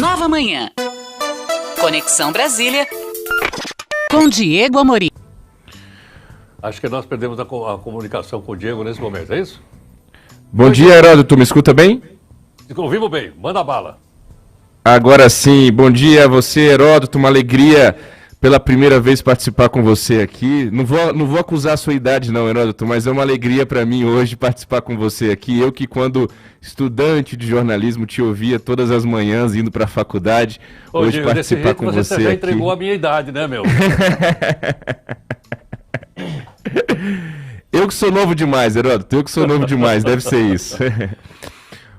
Nova Manhã. Conexão Brasília com Diego Amorim. Acho que nós perdemos a comunicação com o Diego nesse momento, é isso? Bom dia, Heródoto. Me escuta bem? Ouvimos bem. Manda bala. Agora sim. Bom dia a você, Heródoto. Uma alegria pela primeira vez participar com você aqui. Não vou acusar a sua idade não, Heródoto, mas é uma alegria para mim hoje participar com você aqui. Eu que quando estudante de jornalismo te ouvia todas as manhãs indo para a faculdade, hoje Diego, participar com você aqui. Você já entregou a minha idade, né, meu? Eu que sou novo demais, Heródoto. Eu que sou novo demais, deve ser isso.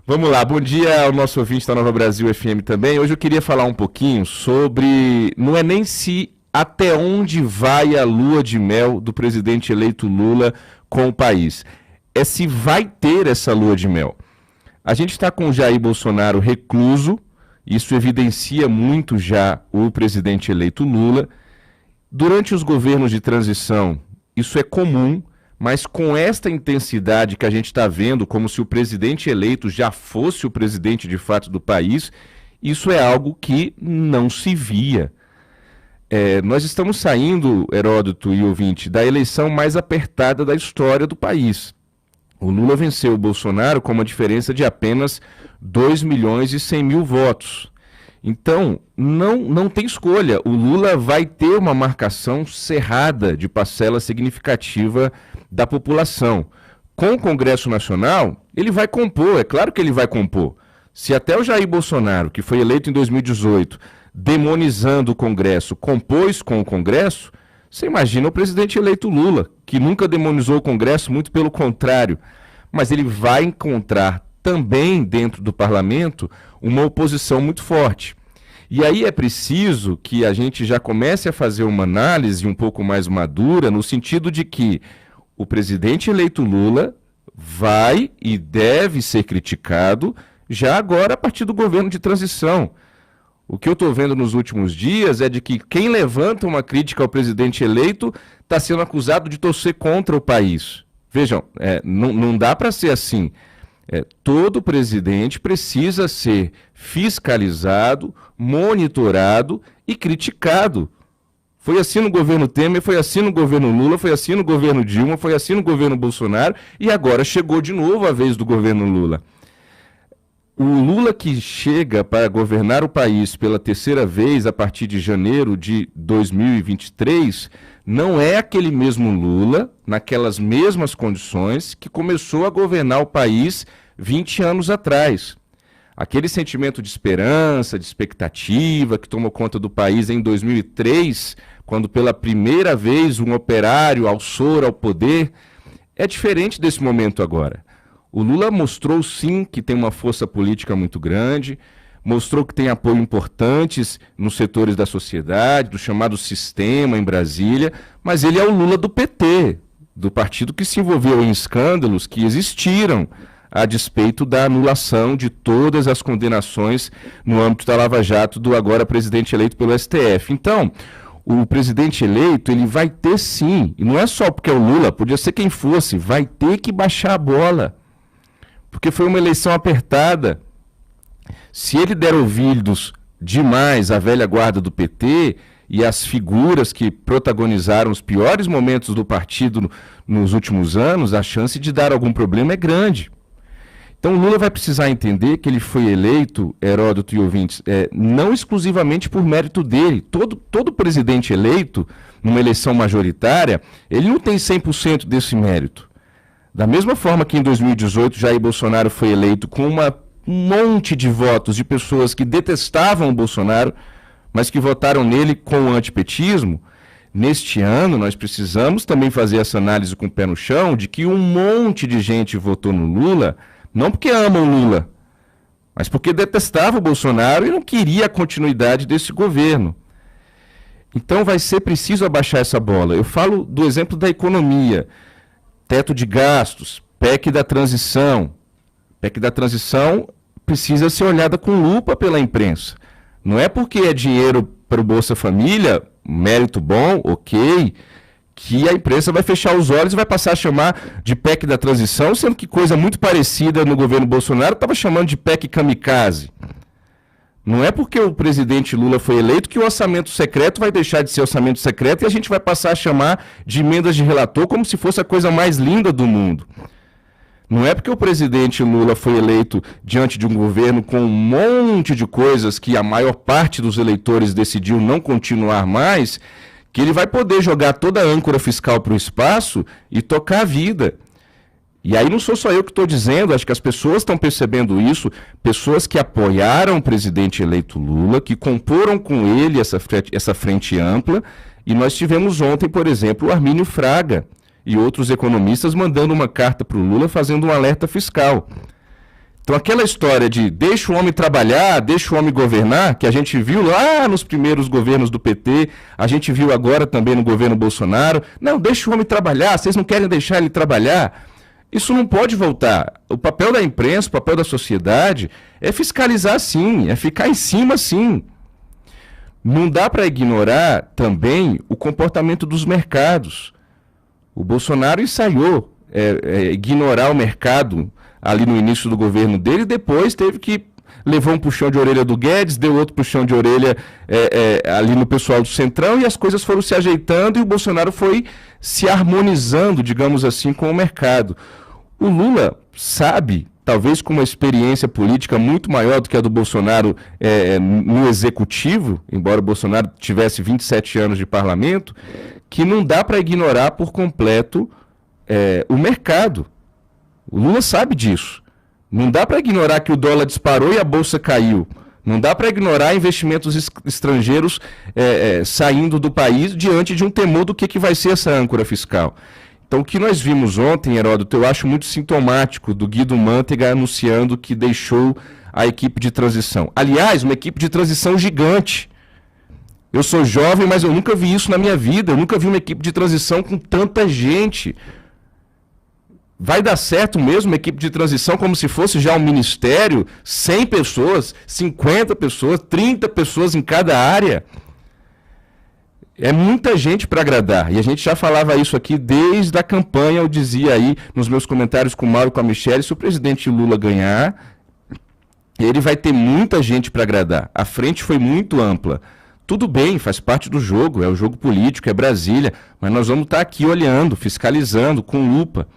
Vamos lá, bom dia ao nosso ouvinte da Nova Brasil FM também. Hoje eu queria falar um pouquinho sobre, não é nem se até onde vai a lua de mel do presidente eleito Lula com o país, é se vai ter essa lua de mel. A gente está com o Jair Bolsonaro recluso, isso evidencia muito já o presidente eleito Lula. Durante os governos de transição, isso é comum, mas com esta intensidade que a gente está vendo, como se o presidente eleito já fosse o presidente de fato do país, isso é algo que não se via. Nós estamos saindo, Heródoto e ouvinte, da eleição mais apertada da história do país. O Lula venceu o Bolsonaro com uma diferença de apenas 2.100.000 votos. Então, não tem escolha. O Lula vai ter uma marcação cerrada de parcela significativa da população. Com o Congresso Nacional, ele vai compor, é claro que ele vai compor. Se até o Jair Bolsonaro, que foi eleito em 2018, demonizando o Congresso, compôs com o Congresso, você imagina o presidente eleito Lula, que nunca demonizou o Congresso, muito pelo contrário. Mas ele vai encontrar também dentro do parlamento uma oposição muito forte. E aí é preciso que a gente já comece a fazer uma análise um pouco mais madura, no sentido de que o presidente eleito Lula vai e deve ser criticado já agora a partir do governo de transição. O que eu estou vendo nos últimos dias é de que quem levanta uma crítica ao presidente eleito está sendo acusado de torcer contra o país. Vejam, não dá para ser assim. Todo presidente precisa ser fiscalizado, monitorado e criticado. Foi assim no governo Temer, foi assim no governo Lula, foi assim no governo Dilma, foi assim no governo Bolsonaro e agora chegou de novo a vez do governo Lula. O Lula que chega para governar o país pela terceira vez a partir de janeiro de 2023 não é aquele mesmo Lula, naquelas mesmas condições, que começou a governar o país 20 anos atrás. Aquele sentimento de esperança, de expectativa que tomou conta do país em 2003, quando pela primeira vez um operário alçou ao poder, é diferente desse momento agora. O Lula mostrou sim que tem uma força política muito grande, mostrou que tem apoio importantes nos setores da sociedade, do chamado sistema em Brasília, mas ele é o Lula do PT, do partido que se envolveu em escândalos que existiram a despeito da anulação de todas as condenações no âmbito da Lava Jato do agora presidente eleito pelo STF. Então, o presidente eleito, ele vai ter sim, e não é só porque é o Lula, podia ser quem fosse, vai ter que baixar a bola, porque foi uma eleição apertada. Se ele der ouvidos demais à velha guarda do PT e às figuras que protagonizaram os piores momentos do partido nos últimos anos, a chance de dar algum problema é grande. Então o Lula vai precisar entender que ele foi eleito, Heródoto e ouvintes, não exclusivamente por mérito dele. Todo presidente eleito, numa eleição majoritária, ele não tem 100% desse mérito. Da mesma forma que em 2018 Jair Bolsonaro foi eleito com um monte de votos de pessoas que detestavam o Bolsonaro, mas que votaram nele com o antipetismo, neste ano nós precisamos também fazer essa análise com o pé no chão de que um monte de gente votou no Lula, não porque ama o Lula, mas porque detestava o Bolsonaro e não queria a continuidade desse governo. Então vai ser preciso abaixar essa bola. Eu falo do exemplo da economia, teto de gastos, PEC da transição. PEC da transição precisa ser olhada com lupa pela imprensa. Não é porque é dinheiro para o Bolsa Família, mérito bom, ok, que a imprensa vai fechar os olhos e vai passar a chamar de PEC da transição, sendo que coisa muito parecida no governo Bolsonaro estava chamando de PEC kamikaze. Não é porque o presidente Lula foi eleito que o orçamento secreto vai deixar de ser orçamento secreto e a gente vai passar a chamar de emendas de relator como se fosse a coisa mais linda do mundo. Não é porque o presidente Lula foi eleito diante de um governo com um monte de coisas que a maior parte dos eleitores decidiu não continuar mais, que ele vai poder jogar toda a âncora fiscal para o espaço e tocar a vida. E aí não sou só eu que estou dizendo, acho que as pessoas estão percebendo isso, pessoas que apoiaram o presidente eleito Lula, que comporam com ele essa frente ampla, e nós tivemos ontem, por exemplo, o Armínio Fraga e outros economistas mandando uma carta para o Lula fazendo um alerta fiscal. Então aquela história de deixa o homem trabalhar, deixa o homem governar, que a gente viu lá nos primeiros governos do PT, a gente viu agora também no governo Bolsonaro, não, deixa o homem trabalhar, vocês não querem deixar ele trabalhar. Isso não pode voltar. O papel da imprensa, o papel da sociedade é fiscalizar sim, é ficar em cima sim. Não dá para ignorar também o comportamento dos mercados. O Bolsonaro ensaiou ignorar o mercado ali no início do governo dele, depois teve que levar um puxão de orelha do Guedes, deu outro puxão de orelha ali no pessoal do Centrão, e as coisas foram se ajeitando e o Bolsonaro foi se harmonizando, digamos assim, com o mercado. O Lula sabe, talvez com uma experiência política muito maior do que a do Bolsonaro no executivo, embora o Bolsonaro tivesse 27 anos de parlamento, que não dá para ignorar por completo o mercado. O Lula sabe disso. Não dá para ignorar que o dólar disparou e a bolsa caiu. Não dá para ignorar investimentos estrangeiros saindo do país diante de um temor do que vai ser essa âncora fiscal. Então, o que nós vimos ontem, Heródoto, eu acho muito sintomático do Guido Mantega anunciando que deixou a equipe de transição. Aliás, uma equipe de transição gigante. Eu sou jovem, mas eu nunca vi isso na minha vida. Eu nunca vi uma equipe de transição com tanta gente. Vai dar certo mesmo uma equipe de transição como se fosse já um ministério? 100 pessoas, 50 pessoas, 30 pessoas em cada área? É muita gente para agradar. E a gente já falava isso aqui desde a campanha. Eu dizia aí nos meus comentários com o Mauro e com a Michelle, se o presidente Lula ganhar, ele vai ter muita gente para agradar. A frente foi muito ampla. Tudo bem, faz parte do jogo, é o jogo político, é Brasília, mas nós vamos estar aqui olhando, fiscalizando, com lupa.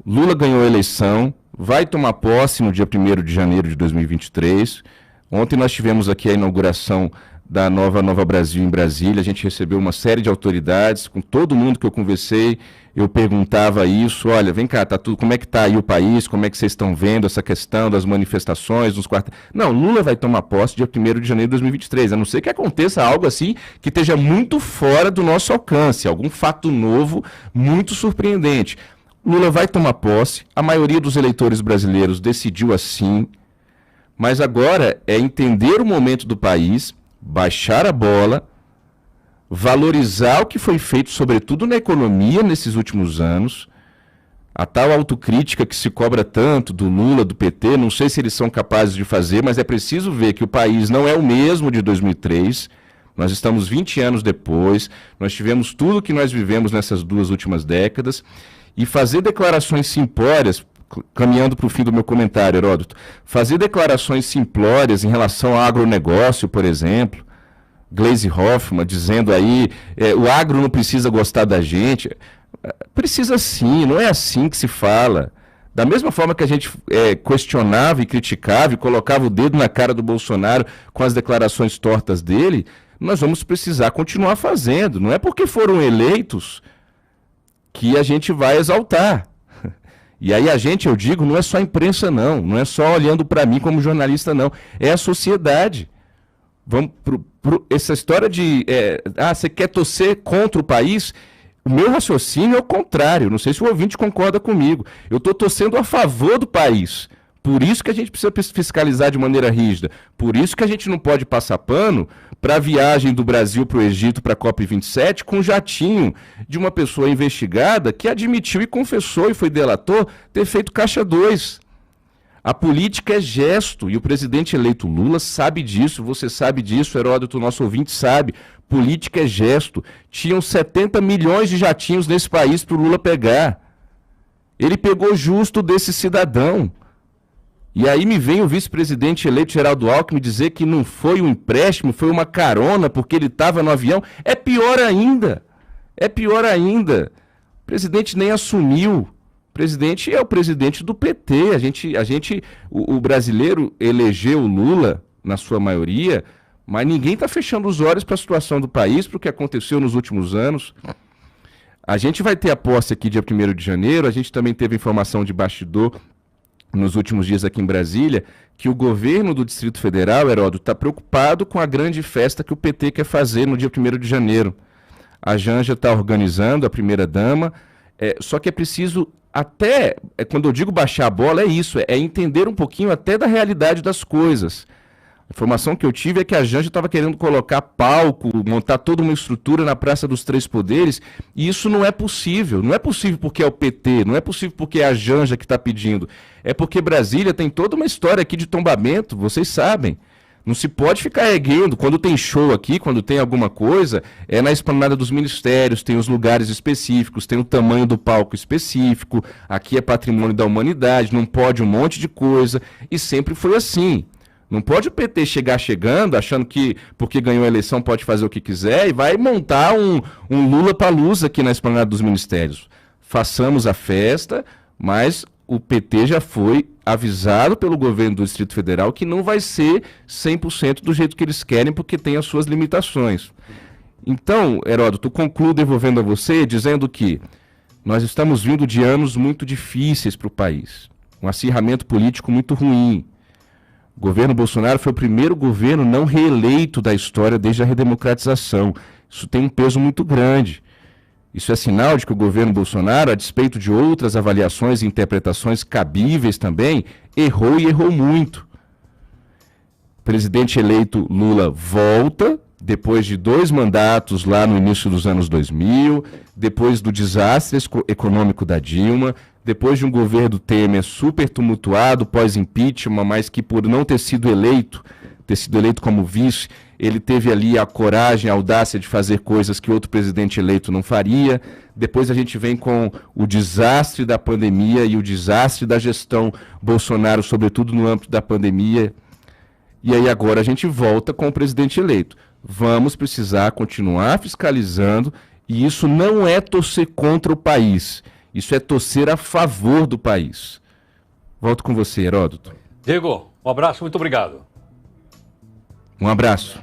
Lula ganhou a eleição, vai tomar posse no dia 1º de janeiro de 2023. Ontem nós tivemos aqui a inauguração da Nova Brasil em Brasília. A gente recebeu uma série de autoridades, com todo mundo que eu conversei, eu perguntava isso, olha, vem cá, como é que está aí o país, como é que vocês estão vendo essa questão das manifestações, nos quartos... Não, Lula vai tomar posse dia 1º de janeiro de 2023, a não ser que aconteça algo assim que esteja muito fora do nosso alcance, algum fato novo, muito surpreendente. Lula vai tomar posse, a maioria dos eleitores brasileiros decidiu assim, mas agora é entender o momento do país, baixar a bola, valorizar o que foi feito, sobretudo na economia nesses últimos anos, a tal autocrítica que se cobra tanto do Lula, do PT, não sei se eles são capazes de fazer, mas é preciso ver que o país não é o mesmo de 2003, nós estamos 20 anos depois, nós tivemos tudo que nós vivemos nessas 2 últimas décadas, e fazer declarações simplórias, caminhando para o fim do meu comentário, Heródoto, fazer declarações simplórias em relação ao agronegócio, por exemplo, Gleisi Hoffmann dizendo aí, o agro não precisa gostar da gente, precisa sim, não é assim que se fala. Da mesma forma que a gente questionava e criticava e colocava o dedo na cara do Bolsonaro com as declarações tortas dele, nós vamos precisar continuar fazendo. Não é porque foram eleitos que a gente vai exaltar. E aí a gente, eu digo, não é só a imprensa não é só olhando para mim como jornalista não, é a sociedade. Vamos essa história de, você quer torcer contra o país? O meu raciocínio é o contrário, não sei se o ouvinte concorda comigo. Eu estou torcendo a favor do país. Por isso que a gente precisa fiscalizar de maneira rígida. Por isso que a gente não pode passar pano para a viagem do Brasil para o Egito para a COP27 com um jatinho de uma pessoa investigada que admitiu e confessou e foi delator ter feito caixa 2. A política é gesto e o presidente eleito Lula sabe disso, você sabe disso, Heródoto, nosso ouvinte sabe. Política é gesto. Tinham 70 milhões de jatinhos nesse país para o Lula pegar. Ele pegou justo desse cidadão. E aí me vem o vice-presidente eleito Geraldo Alckmin dizer que não foi um empréstimo, foi uma carona porque ele estava no avião. É pior ainda. É pior ainda. O presidente nem assumiu. O presidente é o presidente do PT. O brasileiro elegeu o Lula, na sua maioria, mas ninguém está fechando os olhos para a situação do país, para o que aconteceu nos últimos anos. A gente vai ter a posse aqui dia 1º de janeiro, a gente também teve informação de bastidor nos últimos dias aqui em Brasília, que o governo do Distrito Federal, Heródoto, está preocupado com a grande festa que o PT quer fazer no dia 1º de janeiro. A Janja está organizando, a primeira-dama, só que é preciso até, quando eu digo baixar a bola, é isso, é entender um pouquinho até da realidade das coisas. A informação que eu tive é que a Janja estava querendo colocar palco, montar toda uma estrutura na Praça dos Três Poderes, e isso não é possível. Não é possível porque é o PT, não é possível porque é a Janja que está pedindo. É porque Brasília tem toda uma história aqui de tombamento, vocês sabem. Não se pode ficar erguendo. Quando tem show aqui, quando tem alguma coisa, é na esplanada dos ministérios, tem os lugares específicos, tem o tamanho do palco específico, aqui é patrimônio da humanidade, não pode um monte de coisa, e sempre foi assim. Não pode o PT chegar chegando, achando que porque ganhou a eleição pode fazer o que quiser e vai montar um Lula-palusa aqui na esplanada dos ministérios. Façamos a festa, mas o PT já foi avisado pelo governo do Distrito Federal que não vai ser 100% do jeito que eles querem, porque tem as suas limitações. Então, Heródoto, concluo devolvendo a você dizendo que nós estamos vindo de anos muito difíceis para o país. Um acirramento político muito ruim. O governo Bolsonaro foi o primeiro governo não reeleito da história desde a redemocratização. Isso tem um peso muito grande. Isso é sinal de que o governo Bolsonaro, a despeito de outras avaliações e interpretações cabíveis também, errou e errou muito. O presidente eleito Lula volta, depois de 2 mandatos lá no início dos anos 2000, depois do desastre econômico da Dilma, depois de um governo Temer super tumultuado, pós-impeachment, mas que por não ter sido eleito como vice, ele teve ali a coragem, a audácia de fazer coisas que outro presidente eleito não faria. Depois a gente vem com o desastre da pandemia e o desastre da gestão Bolsonaro, sobretudo no âmbito da pandemia. E aí agora a gente volta com o presidente eleito. Vamos precisar continuar fiscalizando, e isso não é torcer contra o país, isso é torcer a favor do país. Volto com você, Heródoto. Diego, um abraço, muito obrigado. Um abraço.